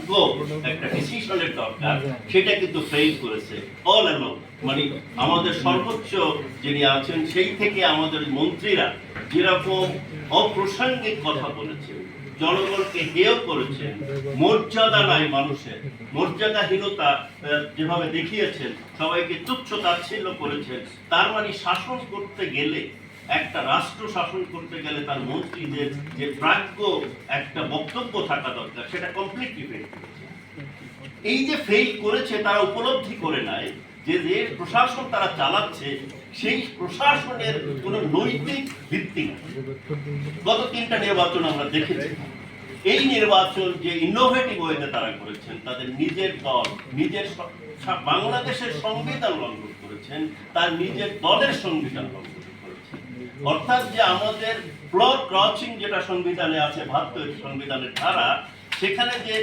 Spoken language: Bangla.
ভাগ্য একটা ডিসিশনের দরকার, সেটা কিন্তু ফেল করেছে অল অ্যালং। মানে আমাদের সর্বোচ্চ যিনি আছেন সেই থেকে আমাদের মন্ত্রীরা যেরকম অপ্রাসঙ্গিক কথা বলেছেন, জনগণকে হেয় করেছেন, মর্যাদা নাই মানুষের, মর্যাদাহীনতা যেভাবে দেখিয়েছেন, সবাইকে তুচ্ছ তাচ্ছিল্য করেছেন। তার মানে শাসন করতে গেলে, একটা রাষ্ট্র শাসন করতে গেলে তার মন্ত্রীদের যে প্রাজ্ঞ একটা বক্তব্য থাকা দরকার, সেটা কমপ্লিটলি ফেল করেছে। এই যে ফেল করেছে, তারা উপলব্ধি করে নাই যে যে প্রশাসন তারা চালাচ্ছে সেই প্রশাসনের কোনো নৈতিক ভিত্তি নেই। গত 3টা নির্বাচন আমরা দেখেছি, এই নির্বাচন যে ইনোভেটিভ ওয়েতে তারা করেছেন, তাদের নিজের দল, নিজের বাংলাদেশের সংবিধান লঙ্ঘন করেছেন, তার নিজের দলের সংবিধান লঙ্ঘন করেছেন। অর্থাৎ যে আমাদের ফ্লোর ক্রসিং যেটা সংবিধানে আছে, 72 সংবিধানের ধারা, সেখানে যে